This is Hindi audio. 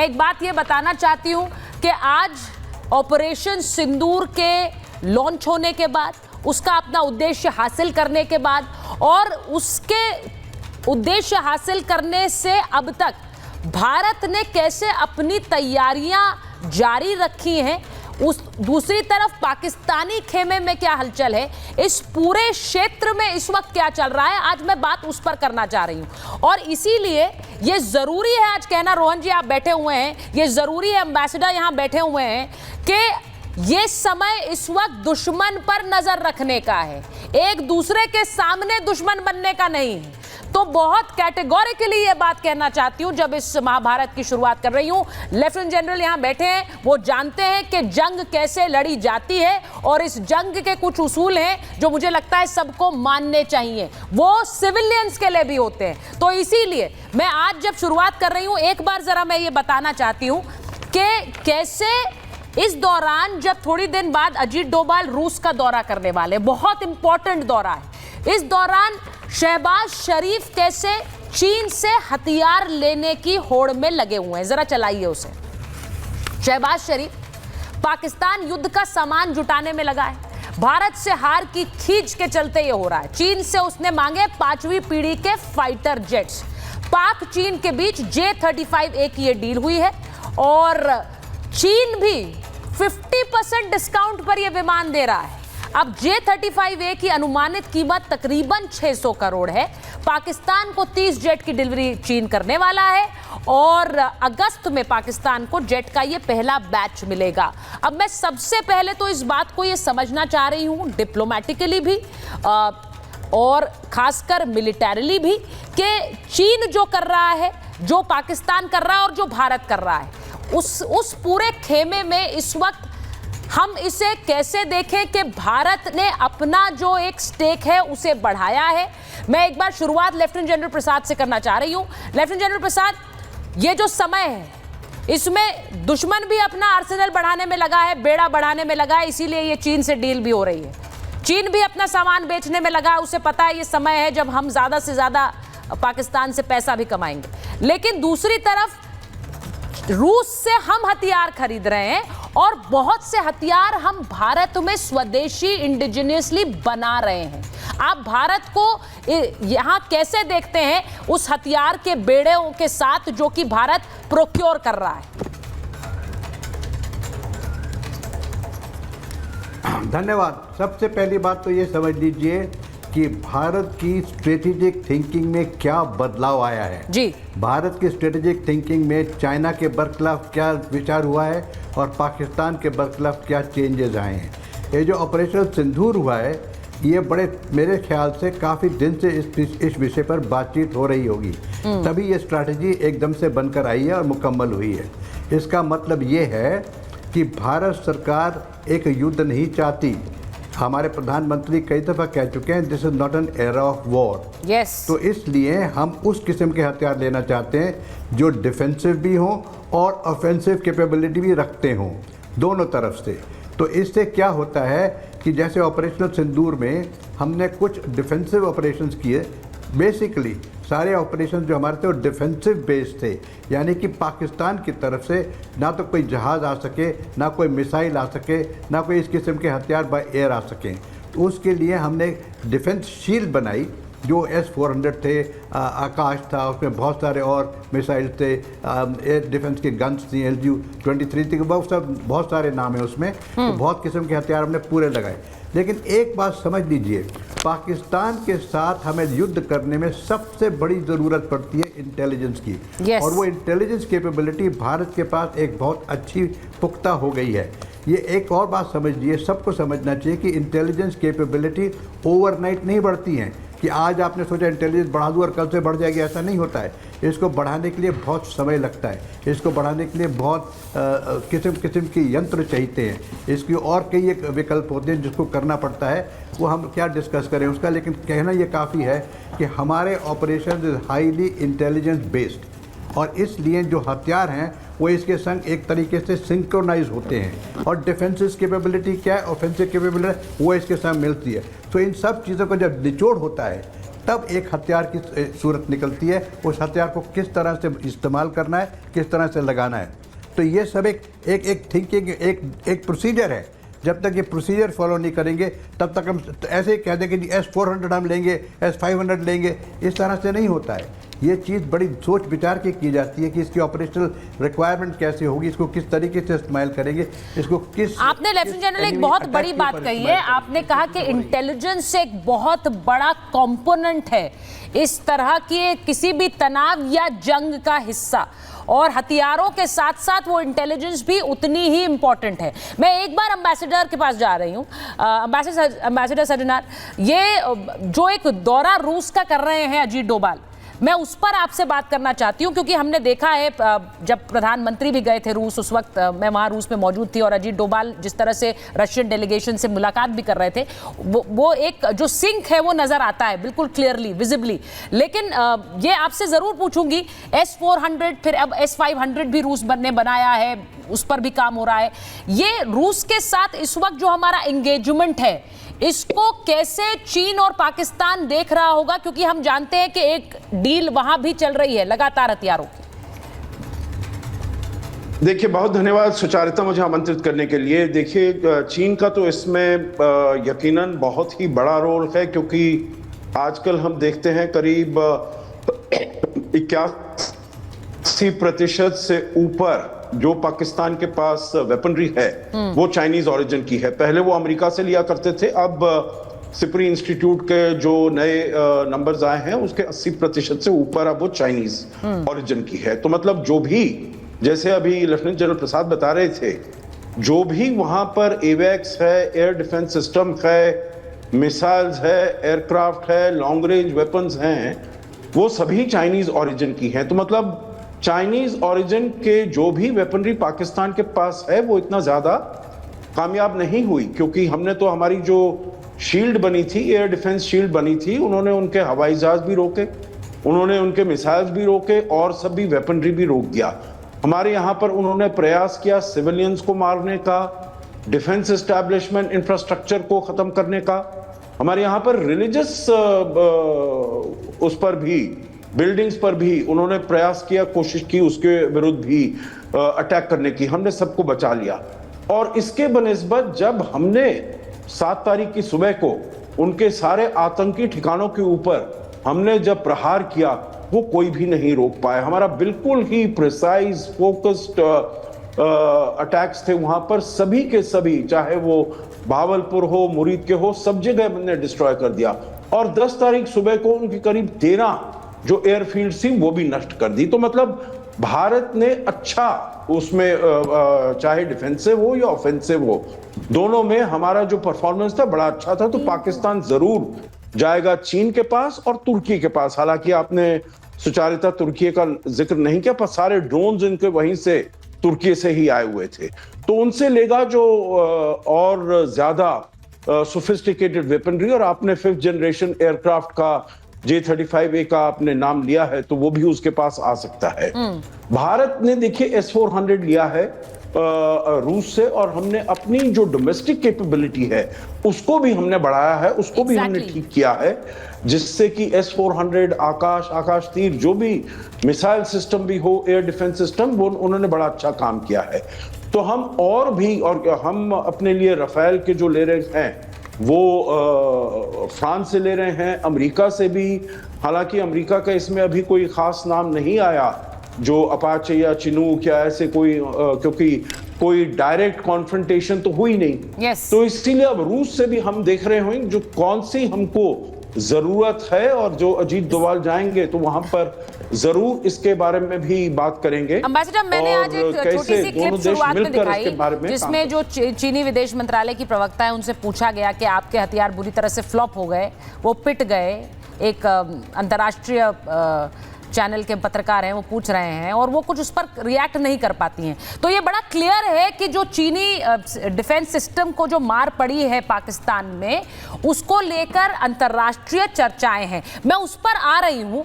एक बात ये बताना चाहती हूं कि आज ऑपरेशन सिंदूर के लॉन्च होने के बाद, उसका अपना उद्देश्य हासिल करने के बाद और उसके उद्देश्य हासिल करने से अब तक भारत ने कैसे अपनी तैयारियां जारी रखी हैं, उस दूसरी तरफ पाकिस्तानी खेमे में क्या हलचल है, इस पूरे क्षेत्र में इस वक्त क्या चल रहा है, आज मैं बात उस पर करना चाह रही हूं। और इसीलिए ये जरूरी है आज कहना, रोहन जी आप बैठे हुए हैं, ये जरूरी है, एम्बेसडर यहां बैठे हुए हैं, कि ये समय इस वक्त दुश्मन पर नजर रखने का है, एक दूसरे के सामने दुश्मन बनने का नहीं है। तो बहुत कैटेगोरिकली ये बात कहना चाहती हूं, जब इस महाभारत की शुरुआत कर रही हूं, लेफ्टिनेंट जनरल यहां बैठे हैं, वो जानते हैं कि जंग कैसे लड़ी जाती है और इस जंग के कुछ उसूल हैं जो मुझे लगता है सबको मानने चाहिए, वो सिविलियंस के लिए भी होते हैं। तो इसीलिए मैं आज जब शुरुआत कर रही हूं, एक बार जरा मैं ये बताना चाहती हूं कि कैसे इस दौरान, जब थोड़ी दिन बाद अजीत डोभाल रूस का दौरा करने वाले, बहुत इंपॉर्टेंट दौरा है, इस दौरान शहबाज शरीफ कैसे चीन से हथियार लेने की होड़ में लगे हुए हैं, जरा चलाइए उसे। शहबाज शरीफ पाकिस्तान युद्ध का सामान जुटाने में लगा है, भारत से हार की खींच के चलते ये हो रहा है। चीन से उसने मांगे 5वीं पीढ़ी के फाइटर जेट्स। पाक चीन के बीच J-35A की ये डील हुई है और चीन भी 50% डिस्काउंट पर यह विमान दे रहा है। अब J-35A की अनुमानित कीमत तकरीबन 600 करोड़ है। पाकिस्तान को 30 जेट की डिलीवरी चीन करने वाला है और अगस्त में पाकिस्तान को जेट का ये पहला बैच मिलेगा। अब मैं सबसे पहले तो इस बात को ये समझना चाह रही हूँ, डिप्लोमेटिकली भी और खासकर मिलिटरीली भी, कि चीन जो कर रहा है, जो पाकिस्तान कर रहा है और जो भारत कर रहा है, उस पूरे खेमे में इस वक्त हम इसे कैसे देखें कि भारत ने अपना जो एक स्टेक है उसे बढ़ाया है। मैं एक बार शुरुआत लेफ्टिनेंट जनरल प्रसाद से करना चाह रही हूं। लेफ्टिनेंट जनरल प्रसाद, ये जो समय है इसमें दुश्मन भी अपना आर्सेनल बढ़ाने में लगा है, बेड़ा बढ़ाने में लगा है, इसीलिए ये चीन से डील भी हो रही है। चीन भी अपना सामान बेचने में लगा है, उसे पता है ये समय है जब हम ज्यादा से ज्यादा पाकिस्तान से पैसा भी कमाएंगे। लेकिन दूसरी तरफ रूस से हम हथियार खरीद रहे हैं और बहुत से हथियार हम भारत में स्वदेशी इंडिजिनियसली बना रहे हैं। आप भारत को यहां कैसे देखते हैं उस हथियार के बेड़ों के साथ जो कि भारत प्रोक्योर कर रहा है? धन्यवाद। सबसे पहली बात तो ये समझ लीजिए कि भारत की स्ट्रेटेजिक थिंकिंग में क्या बदलाव आया है जी। भारत की स्ट्रेटेजिक थिंकिंग में चाइना के बरखिलाफ क्या विचार हुआ है और पाकिस्तान के बरखिलाफ क्या चेंजेस आए हैं। ये जो ऑपरेशन सिंदूर हुआ है, ये बड़े मेरे ख्याल से काफ़ी दिन से इस विषय पर बातचीत हो रही होगी, तभी ये स्ट्रैटेजी एकदम से बनकर आई है और मुकम्मल हुई है। इसका मतलब ये है कि भारत सरकार एक युद्ध नहीं चाहती। हमारे प्रधानमंत्री कई दफ़ा कह चुके हैं, this is not an era of war. Yes. तो इसलिए हम उस किस्म के हथियार लेना चाहते हैं जो डिफेंसिव भी हों और ऑफेंसिव कैपेबिलिटी भी रखते हों, दोनों तरफ से। तो इससे क्या होता है कि जैसे ऑपरेशनल सिंदूर में हमने कुछ डिफेंसिव ऑपरेशंस किए, बेसिकली सारे ऑपरेशन जो हमारे थे वो डिफेंसिव बेस थे, यानी कि पाकिस्तान की तरफ से ना तो कोई जहाज़ आ सके, ना कोई मिसाइल आ सके, ना कोई इस किस्म के हथियार बाय एयर आ सकें। तो उसके लिए हमने डिफेंस शील्ड बनाई जो S-400 थे, आकाश था, उसमें बहुत सारे और मिसाइल थे, एयर डिफेंस के गन्स थी, LU-23 थी, बहुत सारे नाम हैं उसमें। तो बहुत किस्म के हथियार हमने पूरे लगाए। लेकिन एक बात समझ लीजिए, पाकिस्तान के साथ हमें युद्ध करने में सबसे बड़ी ज़रूरत पड़ती है इंटेलिजेंस की। yes. और वो इंटेलिजेंस कैपेबिलिटी भारत के पास एक बहुत अच्छी पुख्ता हो गई है। ये एक और बात समझ लीजिए, सबको समझना चाहिए कि इंटेलिजेंस कैपेबिलिटी ओवरनाइट नहीं बढ़ती हैं कि आज आपने सोचा इंटेलिजेंस बढ़ा दूँ और कल से बढ़ जाएगी, ऐसा नहीं होता है। इसको बढ़ाने के लिए बहुत समय लगता है, इसको बढ़ाने के लिए बहुत किस्म की यंत्र चाहिए हैं, इसकी और कई एक विकल्प होते हैं जिसको करना पड़ता है, वो हम क्या डिस्कस करें उसका। लेकिन कहना ये काफ़ी है कि हमारे operation is highly intelligence based, और इसलिए जो हथियार हैं वो इसके संग एक तरीके से सिंक्रोनाइज होते हैं। और डिफेंसिव कैपेबिलिटी क्या है, ऑफेंसिव कैपेबिलिटी वो इसके संग मिलती है। तो इन सब चीज़ों का जब निचोड़ होता है तब एक हथियार की सूरत निकलती है। उस हथियार को किस तरह से इस्तेमाल करना है, किस तरह से लगाना है। तो ये सब एक थिंकिंग, एक प्रोसीजर है। जब तक ये प्रोसीजर फॉलो नहीं करेंगे तब तक हम ऐसे ही कह दें कि जी S-400 हम लेंगे, S-500 लेंगे, इस तरह से नहीं होता है। ये चीज़ बड़ी सोच विचार के की जाती है कि इसकी ऑपरेशनल रिक्वायरमेंट कैसे होगी, इसको किस तरीके से इस्तेमाल करेंगे, इसको किस। आपने लेफ्टिनेंट जनरल एक बहुत बड़ी बात कही है। आपने कहा कि इंटेलिजेंस एक बहुत बड़ा कंपोनेंट है इस तरह की किसी भी तनाव या जंग का हिस्सा, और हथियारों के साथ साथ वो इंटेलिजेंस भी उतनी ही इंपॉर्टेंट है। मैं एक बार एम्बेसडर के पास जा रही हूँ, एम्बेसडर सज्जनार, ये जो एक दौरा रूस का कर रहे हैं अजीत डोभाल, मैं उस पर आपसे बात करना चाहती हूं, क्योंकि हमने देखा है जब प्रधानमंत्री भी गए थे रूस, उस वक्त मैं वहां रूस में मौजूद थी, और अजीत डोभाल जिस तरह से रशियन डेलीगेशन से मुलाकात भी कर रहे थे, वो एक जो सिंक है वो नजर आता है बिल्कुल क्लियरली, विजिबली। लेकिन ये आपसे जरूर पूछूंगी, S-400 फिर अब S-500 भी रूस ने बनाया है, उस पर भी काम हो रहा है। ये रूस के साथ इस वक्त जो हमारा एंगेजमेंट है, इसको कैसे चीन और पाकिस्तान देख रहा होगा, क्योंकि हम जानते हैं कि एक डील वहां भी चल रही है लगातार हथियारों की। देखिए, बहुत धन्यवाद सुचारिता मुझे आमंत्रित करने के लिए। देखिए, चीन का तो इसमें यकीनन बहुत ही बड़ा रोल है, क्योंकि आजकल हम देखते हैं करीब 81% से ऊपर जो पाकिस्तान के पास वेपनरी है वो चाइनीज ओरिजिन की है। पहले वो अमेरिका से लिया करते थे, अब सिपरी इंस्टीट्यूट के जो नए नंबर्स आए हैं उसके 80% से ऊपर अब वो चाइनीज ओरिजिन की है। तो मतलब जो भी, जैसे अभी लेफ्टिनेंट जनरल प्रसाद बता रहे थे, जो भी वहां पर एवेक्स है, एयर डिफेंस सिस्टम है, मिसाइल्स है, एयरक्राफ्ट है, लॉन्ग रेंज वेपन्स हैं, वो सभी चाइनीज ओरिजिन की हैं। तो मतलब चाइनीज ओरिजिन के जो भी वेपनरी पाकिस्तान के पास है वो इतना ज्यादा कामयाब नहीं हुई, क्योंकि हमने तो हमारी जो शील्ड बनी थी, एयर डिफेंस शील्ड बनी थी, उन्होंने उनके हवाई जहाज भी रोके, उन्होंने उनके मिसाइल्स भी रोके, और सभी वेपनरी भी रोक दिया। हमारे यहाँ पर उन्होंने प्रयास किया सिविलियंस को मारने का, डिफेंस एस्टैब्लिशमेंट इंफ्रास्ट्रक्चर को खत्म करने का। हमारे यहाँ पर रिलीजियस उस पर भी, बिल्डिंग्स पर भी उन्होंने प्रयास किया, कोशिश की उसके विरुद्ध भी अटैक करने की। हमने सबको बचा लिया। और इसके बनिस्बत जब हमने 7 तारीख की सुबह को उनके सारे आतंकी ठिकानों के ऊपर हमने जब प्रहार किया, वो कोई भी नहीं रोक पाया। हमारा बिल्कुल ही प्रिसाइज फोकस्ड अटैक्स थे वहां पर, सभी के सभी, चाहे वो भावलपुर हो, मुरीद के हो, सब जगह हमने डिस्ट्रॉय कर दिया। और 10 तारीख सुबह को उनकी करीब 13 जो एयरफील्ड थी वो भी नष्ट कर दी। तो मतलब भारत ने अच्छा उसमें, चाहे डिफेंसिव हो या ऑफेंसिव हो, दोनों में हमारा जो परफॉर्मेंस था बड़ा अच्छा था। तो पाकिस्तान जरूर जाएगा चीन के पास और तुर्की के पास। हालांकि आपने सुचारिता तुर्की का जिक्र नहीं किया, पर सारे ड्रोन्स इनके वहीं से, तुर्की से ही आए हुए थे। तो उनसे लेगा जो और ज्यादा सोफिस्टिकेटेड वेपनरी। और आपने 5th जनरेशन एयरक्राफ्ट का J-35A का आपने नाम लिया है, तो वो भी उसके पास आ सकता है। भारत ने देखिए S-400 लिया है रूस से, और हमने अपनी जो डोमेस्टिक कैपेबिलिटी है उसको भी हमने बढ़ाया है, उसको भी हमने ठीक किया है, जिससे कि S-400, आकाश तीर, जो भी मिसाइल सिस्टम भी हो, एयर डिफेंस सिस्टम, वो उन्होंने बड़ा अच्छा काम किया है। तो हम और भी, और हम अपने लिए रफेल के जो ले रहे हैं वो फ्रांस से ले रहे हैं, अमेरिका से भी। हालांकि अमेरिका का इसमें अभी कोई खास नाम नहीं आया, जो अपाचे या चिनूक या ऐसे कोई, क्योंकि कोई डायरेक्ट कॉन्फ्रंटेशन तो हुई नहीं। तो इसीलिए अब रूस से भी हम देख रहे होंगे जो कौन सी हमको जरूरत है, और जो अजीत डोभाल जाएंगे तो वहां पर जरूर इसके बारे में भी बात करेंगे। एम्बेसडर, मैंने आज एक छोटी सी क्लिप शुरुआत में दिखाई, जिसमें जो चीनी विदेश मंत्रालय की प्रवक्ता है उनसे पूछा गया कि आपके हथियार बुरी तरह से फ्लॉप हो गए, वो पिट गए। एक अंतर्राष्ट्रीय चैनल के पत्रकार हैं, वो पूछ रहे हैं, और वो कुछ उस पर रिएक्ट नहीं कर पाती हैं। तो ये बड़ा क्लियर है कि जो चीनी डिफेंस सिस्टम को जो मार पड़ी है पाकिस्तान में, उसको लेकर अंतर्राष्ट्रीय चर्चाएं हैं। मैं उस पर आ रही हूं।